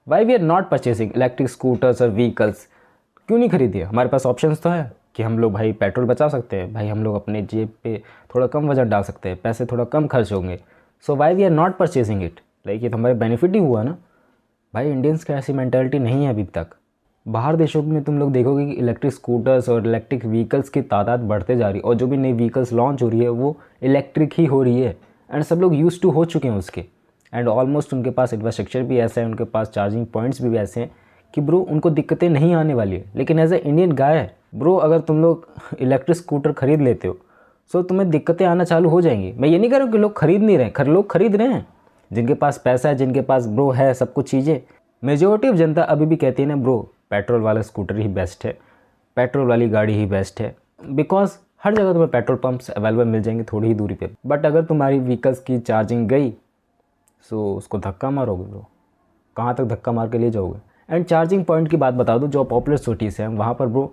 Y we are not purchasing electric scooters और vehicles. क्यों नहीं खरीदिए? हमारे पास ऑप्शंस तो है कि हम लोग भाई पेट्रोल बचा सकते हैं, भाई हम लोग अपने जेब पे थोड़ा कम वजन डाल सकते हैं, पैसे थोड़ा कम खर्च होंगे। So why we are not purchasing it. Like ये तो हमारे बेनिफिट ही हुआ ना। भाई इंडियंस की ऐसी मैंटेलिटी नहीं है अभी तक। बाहर देशों में तुम लोग देखोगे कि इलेक्ट्रिक स्कूटर्स और इलेक्ट्रिक व्हीकल्स की तादाद बढ़ते जा रही है, और जो भी नई व्हीकल्स लॉन्च हो रही है वो इलेक्ट्रिक ही हो रही है। एंड सब लोग यूज टू हो चुके हैं उसके। एंड ऑलमोस्ट उनके पास इंफ्रास्ट्रक्चर भी ऐसा है, उनके पास चार्जिंग पॉइंट्स भी ऐसे हैं कि ब्रो उनको दिक्कतें नहीं आने वाली है। लेकिन एज ए इंडियन गाय है ब्रो, अगर तुम लोग इलेक्ट्रिक स्कूटर खरीद लेते हो सो तुम्हें दिक्कतें आना चालू हो जाएंगी। मैं ये नहीं कह रहा हूँ कि लोग खरीद नहीं रहे हैं, लोग खरीद रहे हैं। जिनके पास पैसा है, जिनके पास ब्रो है सब कुछ चीज़ें। मेजोरिटी ऑफ जनता अभी भी कहती है ना ब्रो पेट्रोल वाला स्कूटर ही बेस्ट है, पेट्रोल वाली गाड़ी ही बेस्ट है। बिकॉज हर जगह तुम्हें पेट्रोल पंप्स अवेलेबल मिल जाएंगे थोड़ी ही दूरी पे। बट अगर तुम्हारी व्हीकल्स की चार्जिंग गई सो उसको धक्का मारोगे ब्रो, कहाँ तक धक्का मार के ले जाओगे। एंड चार्जिंग पॉइंट की बात बता दूँ, जो पॉपुलर सिटीज़ हैं वहाँ पर ब्रो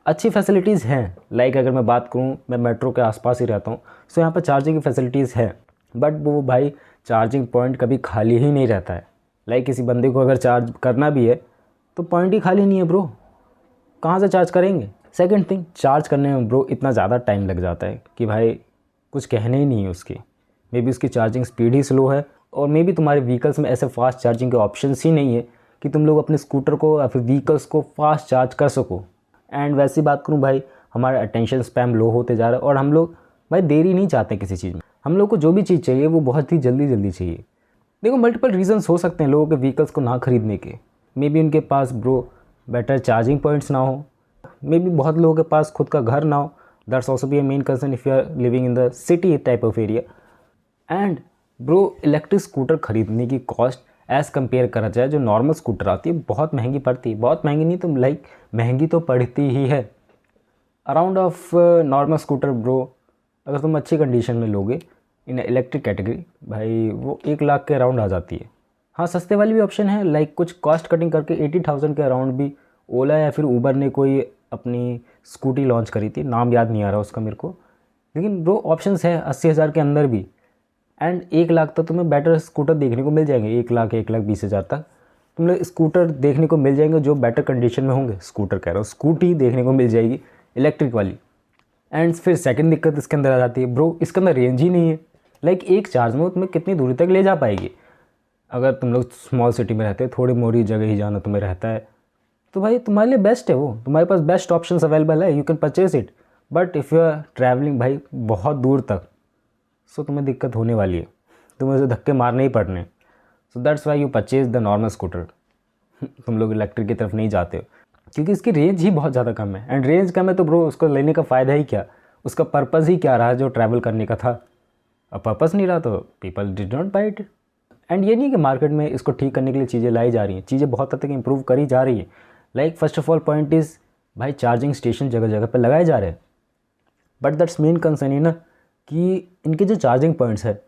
अच्छी फैसिलिटीज़ हैं। लाइक अगर मैं बात करूँ, मैं मेट्रो के आसपास ही रहता हूँ, सो यहाँ पर चार्जिंग की फैसिलिटीज़ है। बट वो भाई चार्जिंग पॉइंट कभी खाली ही नहीं रहता है। लाइक किसी बंदे को अगर चार्ज करना भी है तो पॉइंट ही खाली नहीं है ब्रो, कहाँ से चार्ज करेंगे। सेकंड थिंग, चार्ज करने में ब्रो इतना ज़्यादा टाइम लग जाता है कि भाई कुछ कहने ही नहीं है उसकी। मे बी उसकी चार्जिंग स्पीड ही स्लो है, और मे बी तुम्हारे व्हीकल्स में ऐसे फास्ट चार्जिंग के ऑप्शंस ही नहीं है कि तुम लोग अपने स्कूटर को या फिर व्हीकल्स को फास्ट चार्ज कर सको। एंड वैसी बात करूँ भाई, हमारा अटेंशन स्पैम लो होते जा रहा है, और हम लोग भाई देरी नहीं चाहते किसी चीज़ में। हम लोग को जो भी चीज़ चाहिए वो बहुत ही जल्दी जल्दी चाहिए। देखो मल्टीपल रीजंस हो सकते हैं लोगों के व्हीकल्स को ना खरीदने के। मे बी उनके पास ब्रो बेटर चार्जिंग पॉइंट्स ना हो, मे बी बहुत लोगों के पास खुद का घर ना हो। That's also be a main concern if you are living in the city type of area. And bro electric scooter खरीदने की कॉस्ट एज़ कम्पेयर करा जाए जो नॉर्मल स्कूटर आती है बहुत महंगी पड़ती है। बहुत महंगी नहीं तो लाइक महंगी तो पड़ती ही है। Around of normal scooter bro अगर तुम अच्छी कंडीशन में लोगे इन इलेक्ट्रिक कैटेगरी, भाई वो 1 लाख के अराउंड आ जाती है। हाँ सस्ते वाली भी ऑप्शन है, लाइक कुछ कॉस्ट कटिंग करके 80,000 के अराउंड भी ओला या फिर ऊबर ने कोई अपनी स्कूटी लॉन्च करी थी, नाम याद नहीं आ रहा उसका मेरे को। लेकिन ब्रो ऑप्शंस है 80,000 के अंदर भी। एंड 1 लाख तक तुम्हें बेटर स्कूटर देखने को मिल जाएंगे। 1 लाख 1,20,000 तक तुम लोग स्कूटर देखने को मिल जाएंगे जो बेटर कंडीशन में होंगे। स्कूटर कह रहा हूँ, स्कूटी देखने को मिल जाएगी इलेक्ट्रिक वाली। एंड फिर सेकंड दिक्कत इसके अंदर आ जाती है ब्रो, इसके अंदर रेंज ही नहीं है। लाइक एक चार्ज में वो तुम्हें कितनी दूरी तक ले जा पाएगी। अगर तुम लोग स्मॉल सिटी में रहते हो, थोड़ी मोड़ी जगह ही जाना तुम्हें रहता है, तो भाई तुम्हारे लिए बेस्ट है वो, तुम्हारे पास बेस्ट ऑप्शन अवेलेबल है, you can purchase it. But if you are travelling भाई बहुत दूर तक, सो तुम्हें दिक्कत होने वाली है, तुम्हें उसे धक्के मारने ही पड़ने। सो that's why you purchase the normal scooter. तुम लोग इलेक्ट्रिक की तरफ नहीं जाते हो क्योंकि इसकी रेंज ही बहुत ज़्यादा कम है। एंड रेंज कम है तो ब्रो उसको लेने का फ़ायदा ही क्या, उसका पर्पज़ ही क्या रहा जो ट्रैवल करने का था। अब पर्पज़ नहीं रहा तो people did not buy it. And ये नहीं कि मार्केट में इसको ठीक करने के लिए चीज़ें लाई जा रही हैं, चीज़ें बहुत हद तक इंप्रूव करी जा रही है। Like first of all point is भाई चार्जिंग स्टेशन जगह जगह पर लगाए जा रहे हैं। बट दैट्स मेन कंसर्न है ना कि इनके जो चार्जिंग पॉइंट्स है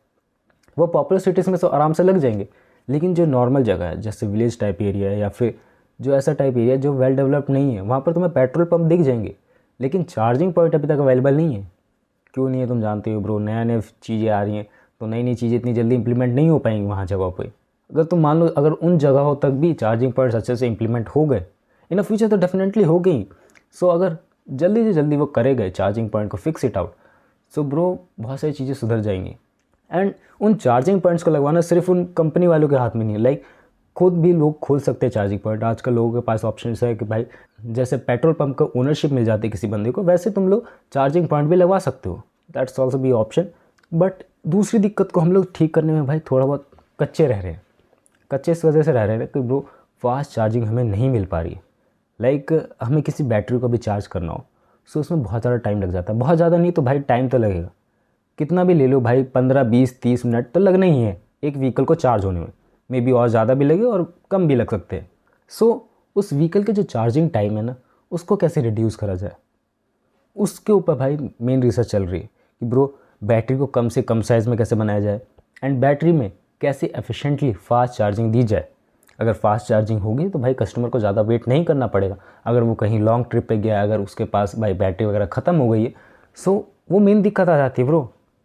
वो पॉपुलर सिटीज़ में तो आराम से लग जाएंगे, लेकिन जो नॉर्मल जगह है जैसे विलेज टाइप एरिया है या फिर जो ऐसा टाइप एरिया जो वेल डेवलप्ड नहीं है, वहाँ पर तुम्हें पेट्रोल पंप दिख जाएंगे लेकिन चार्जिंग पॉइंट अभी तक अवेलेबल नहीं है। क्यों नहीं है तुम जानते हो ब्रो, नया नया चीज़ें आ रही हैं तो नई नई चीज़ें इतनी जल्दी इंप्लीमेंट नहीं हो पाएंगी वहाँ जगहों पे। अगर तुम मान लो अगर उन जगहों तक भी चार्जिंग पॉइंट्स अच्छे से इंप्लीमेंट हो गए इन फ्यूचर, तो डेफिनेटली हो गई। सो अगर जल्दी से जल्दी वो करे गए चार्जिंग पॉइंट को fix it out, so bro बहुत सारी चीज़ें सुधर जाएंगी। एंड उन चार्जिंग पॉइंट्स को लगवाना सिर्फ उन कंपनी वालों के हाथ में नहीं है। लाइक खुद भी लोग खोल सकते हैं चार्जिंग पॉइंट। आजकल लोगों के पास ऑप्शन है कि भाई जैसे पेट्रोल पंप का ओनरशिप मिल जाती है किसी बंदे को, वैसे तुम लोग चार्जिंग पॉइंट भी लगवा सकते हो। That's also B option. But दूसरी दिक्कत को हम लोग ठीक करने में भाई थोड़ा बहुत कच्चे रह रहे हैं। कच्चे इस वजह से रह रहे हैं कि ब्रो फास्ट चार्जिंग हमें नहीं मिल पा रही है। लाइक हमें किसी बैटरी को भी चार्ज करना हो सो उसमें बहुत ज़्यादा टाइम लग जाता है। बहुत ज़्यादा नहीं तो भाई टाइम तो लगेगा, कितना भी ले लो भाई 15 20 30 मिनट तो लगना ही है एक व्हीकल को चार्ज होने में। मे बी और ज़्यादा भी लगे और कम भी लग सकते हैं। सो उस व्हीकल के जो चार्जिंग टाइम है ना उसको कैसे रिड्यूस करा जाए, उसके ऊपर भाई मेन रिसर्च चल रही है कि ब्रो बैटरी को कम से कम साइज़ में कैसे बनाया जाए एंड बैटरी में कैसे एफिशिएंटली फास्ट चार्जिंग दी जाए। अगर फास्ट चार्जिंग होगी तो भाई कस्टमर को ज़्यादा वेट नहीं करना पड़ेगा। अगर वो कहीं लॉन्ग ट्रिप पे गया, अगर उसके पास भाई बैटरी वगैरह ख़त्म हो गई है, सो वो मेन दिक्कत आ जाती है ब्रो।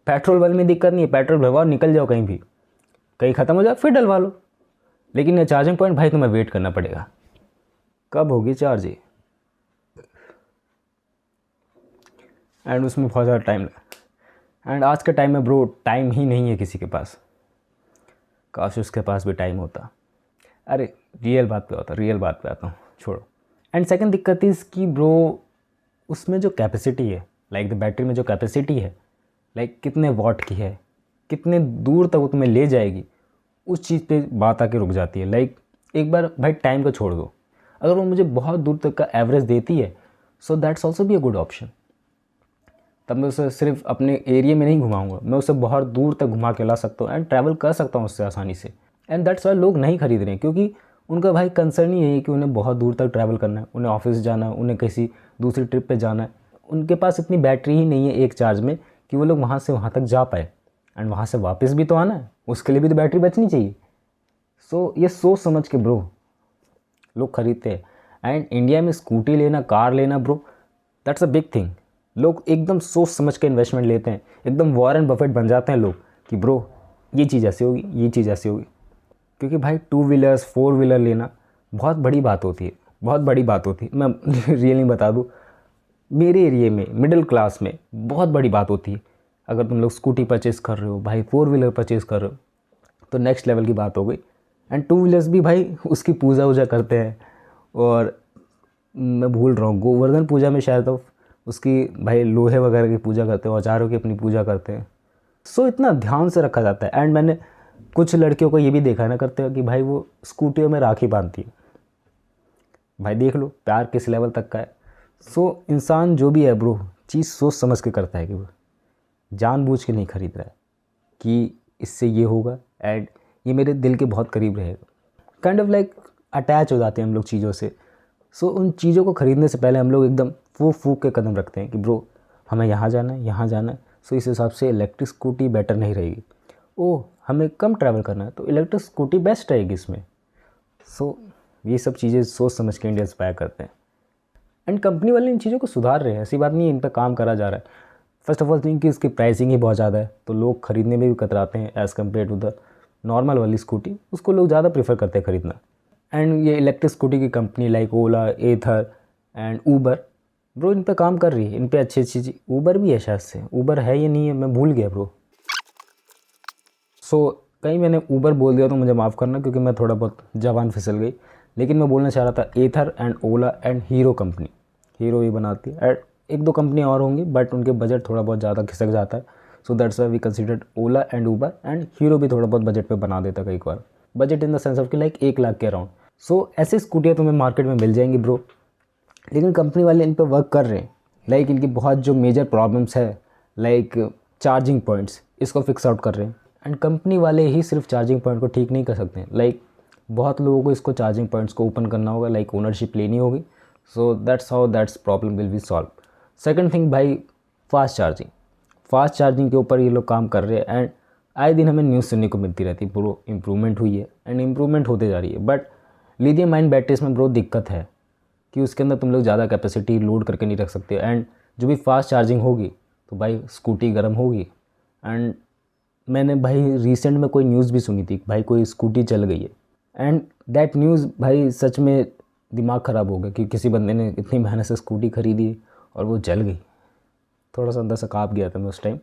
पेट्रोल वाले में दिक्कत नहीं है, पेट्रोल भरवाओ निकल जाओ कहीं भी, कहीं ख़त्म हो जाए फिर डलवा लो। लेकिन ये चार्जिंग पॉइंट भाई तुम्हें वेट करना पड़ेगा, कब होगी चार्ज ये, एंड उसमें बहुत ज़्यादा टाइम लगा। एंड आज के टाइम में ब्रो टाइम ही नहीं है किसी के पास, काश उसके पास भी टाइम होता। अरे रियल बात पे होता, रियल बात पे आता हूँ, छोड़ो। एंड सेकंड दिक्कत इस कि ब्रो उसमें जो कैपेसिटी है, लाइक द बैटरी में जो कैपेसिटी है, लाइक कितने वॉट की है, कितने दूर तक वो तुम्हें ले जाएगी, उस चीज़ पे बात आके रुक जाती है। लाइक एक बार भाई टाइम को छोड़ दो, अगर वो मुझे बहुत दूर तक का एवरेज देती है, so that's also be a good option. तब मैं उसे सिर्फ अपने एरिया में नहीं घुमाऊंगा, मैं उसे बहुत दूर तक घुमा के ला सकता हूँ एंड ट्रैवल कर सकता हूँ उससे आसानी से। एंड दैट्स वाई लोग नहीं खरीद रहे हैं, क्योंकि उनका भाई कंसर्न ही यही है कि उन्हें बहुत दूर तक ट्रैवल करना है, उन्हें ऑफिस जाना है, उन्हें किसी दूसरी ट्रिप पे जाना है। उनके पास इतनी बैटरी ही नहीं है एक चार्ज में कि वो लोग वहाँ से वहाँ तक जा पाए, एंड वहाँ से वापस भी तो आना है, उसके लिए भी तो बैटरी बचनी चाहिए। सो ये सोच समझ के ब्रो लोग खरीदते हैं। एंड इंडिया में स्कूटी लेना, कार लेना bro, that's a big thing. लोग एकदम सोच समझ के इन्वेस्टमेंट लेते हैं, एकदम वॉरेन बफेट बन जाते हैं लोग कि ब्रो ये चीज़ ऐसी होगी, ये चीज़ ऐसी होगी। क्योंकि भाई 2 व्हीलर्स 4 व्हीलर लेना बहुत बड़ी बात होती है, बहुत बड़ी बात होती है। मैं रियली बता दूँ, मेरे एरिए में मिडिल क्लास में बहुत बड़ी बात होती है। अगर तुम लोग स्कूटी परचेज़ कर रहे हो भाई, 4 व्हीलर परचेज़ कर रहे हो, तो नेक्स्ट लेवल की बात हो गई। एंड 2 व्हीलर्स भी भाई उसकी पूजा वूजा करते हैं, और मैं भूल रहा हूँ गोवर्धन पूजा में शायद तो उसकी भाई लोहे वगैरह की पूजा करते हैं, औजारों की अपनी पूजा करते हैं। सो इतना ध्यान से रखा जाता है। एंड मैंने कुछ लड़कियों को ये भी देखा ना करते हो कि भाई वो स्कूटियों में राखी बांधती है। भाई देख लो प्यार किस लेवल तक का है। सो इंसान जो भी है ब्रो, चीज़ सोच समझ के करता है, कि वो जानबूझ के नहीं खरीद रहा है कि इससे ये होगा एंड ये मेरे दिल के बहुत करीब रहेगा। काइंड ऑफ लाइक अटैच हो जाते हैं हम लोग चीज़ों से। सो उन चीज़ों को ख़रीदने से पहले हम लोग एकदम फूक फूक के कदम रखते हैं कि ब्रो हमें यहाँ जाना है, यहाँ जाना है। सो इस हिसाब से इलेक्ट्रिक स्कूटी बेटर नहीं रहेगी। ओह हमें कम ट्रैवल करना है तो इलेक्ट्रिक स्कूटी बेस्ट रहेगी इसमें। सो ये सब चीज़ें सोच समझ के इंडियंस बाय करते हैं। एंड कंपनी वाले इन चीज़ों को सुधार रहे हैं, ऐसी बात नहीं है, इन पर काम करा जा रहा है। फर्स्ट ऑफ ऑल थिंक कि इसकी प्राइसिंग ही बहुत ज़्यादा है, तो लोग ख़रीदने में भी कतराते हैं as compare to the normal वाली स्कूटी, उसको लोग ज़्यादा प्रीफर करते हैं ख़रीदना। एंड ये इलेक्ट्रिक स्कूटी की company like Ola, Ather and Uber bro इन पे काम कर रही है, इन पे अच्छी चीज़। ऊबर भी है शायद से, ऊबर है या नहीं है मैं भूल गया ब्रो। सो कहीं मैंने ऊबर बोल दिया तो मुझे माफ़ करना, क्योंकि मैं थोड़ा बहुत जवान फिसल गई। लेकिन मैं बोलना चाह रहा था Ather and Ola and Hero company, Hero भी बनाती है। एंड एक दो कंपनी और होंगी बट उनके बजट थोड़ा बहुत ज़्यादा खिसक जाता है। So that's why we considered Ola and Uber. And Hero भी थोड़ा बहुत बजट पे बना देता कई बार, budget in the sense of कि लाइक 1 लाख के अराउंड। सो ऐसी स्कूटियाँ तुम्हें मार्केट में मिल जाएंगी ब्रो, लेकिन कंपनी वाले इन पर वर्क कर रहे हैं। लाइक इनकी बहुत जो मेजर प्रॉब्लम्स है लाइक चार्जिंग पॉइंट्स, इसको फिक्स आउट कर रहे हैं। एंड कंपनी वाले ही सिर्फ चार्जिंग पॉइंट को ठीक नहीं कर सकते हैं, लाइक बहुत लोगों को इसको चार्जिंग पॉइंट्स को ओपन करना होगा, लाइक ओनरशिप लेनी होगी। So that's how that's problem will be solve. Second thing भाई फास्ट चार्जिंग के ऊपर ये लोग काम कर रहे हैं। एंड आए दिन हमें न्यूज़ सुनने को मिलती रहती है ब्रो इम्प्रूवमेंट हुई है एंड इम्प्रूवमेंट होते जा रही है। बट लिथियम आयन बैटरीज में ब्रो दिक्कत है कि उसके अंदर तुम लोग ज़्यादा कैपेसिटी लोड करके नहीं रख सकते। एंड जो भी फास्ट चार्जिंग होगी तो भाई स्कूटी गर्म होगी। एंड मैंने भाई रिसेंट में कोई न्यूज़ भी सुनी थी, भाई कोई स्कूटी चल गई है, एंड दैट न्यूज़ भाई सच में दिमाग ख़राब हो गया कि किसी बंदे ने इतनी मेहनत से स्कूटी ख़रीदी और वो जल गई। थोड़ा सा अंदर से काँप गया था मैं उस time.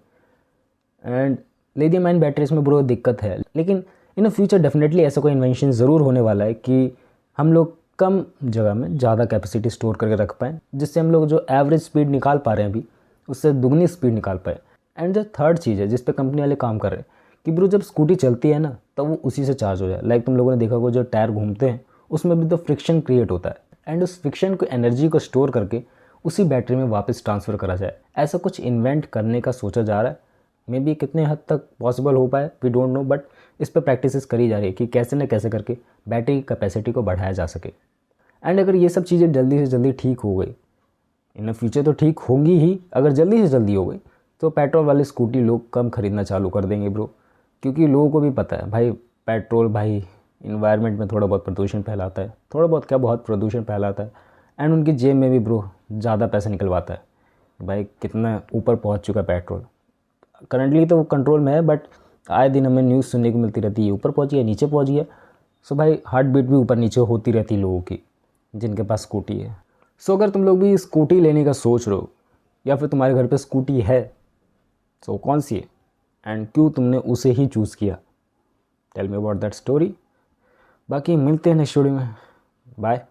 And lithium ion batteries में ब्रो दिक्कत है, लेकिन इन फ्यूचर डेफिनेटली ऐसा कोई इन्वेंशन ज़रूर होने वाला है कि हम लोग कम जगह में ज़्यादा कैपेसिटी स्टोर करके रख पाएँ, जिससे हम लोग जो एवरेज स्पीड निकाल पा रहे हैं अभी उससे दुगनी स्पीड निकाल पाए। एंड जो थर्ड चीज़ है जिस पे कंपनी वाले काम कर रहे हैं कि ब्रो जब स्कूटी चलती है ना तब वो उसी से चार्ज हो जाए। लाइक तुम लोगों ने देखा होगा जो टायर घूमते हैं उसमें भी तो फ्रिक्शन क्रिएट होता है, एंड उस फ्रिक्शन को एनर्जी को स्टोर करके उसी बैटरी में वापस ट्रांसफ़र करा जाए। ऐसा कुछ इन्वेंट करने का सोचा जा रहा है। मे बी कितने हद तक पॉसिबल हो पाए वी डोंट नो, बट इस पर प्रैक्टिस करी जा रही है कि कैसे न कैसे करके बैटरी की कैपेसिटी को बढ़ाया जा सके। एंड अगर ये सब चीज़ें जल्दी से जल्दी ठीक हो गई, इन फ्यूचर तो ठीक होंगी ही, अगर जल्दी से जल्दी हो गई तो पेट्रोल वाली स्कूटी लोग कम खरीदना चालू कर देंगे ब्रो। क्योंकि लोगों को भी पता है भाई पेट्रोल भाई इन्वायरमेंट में थोड़ा बहुत प्रदूषण फैलाता है, थोड़ा बहुत क्या बहुत प्रदूषण फैलाता है। एंड उनकी जेब में भी ब्रो ज़्यादा पैसा निकलवाता है। भाई कितना ऊपर पहुंच चुका है पेट्रोल, करंटली तो वो कंट्रोल में है बट आए दिन हमें न्यूज़ सुनने को मिलती रहती है ऊपर पहुंच गया नीचे पहुंच गया। सो भाई हार्ट बीट भी ऊपर नीचे होती रहती लोगों की जिनके पास स्कूटी है। सो अगर तुम लोग भी स्कूटी लेने का सोच रहे हो या फिर तुम्हारे घर पे स्कूटी है, सो कौन सी है एंड क्यों तुमने उसे ही चूज़ किया, tell me about that story. बाकी मिलते हैं नेक्स्ट वीडियो में, बाय।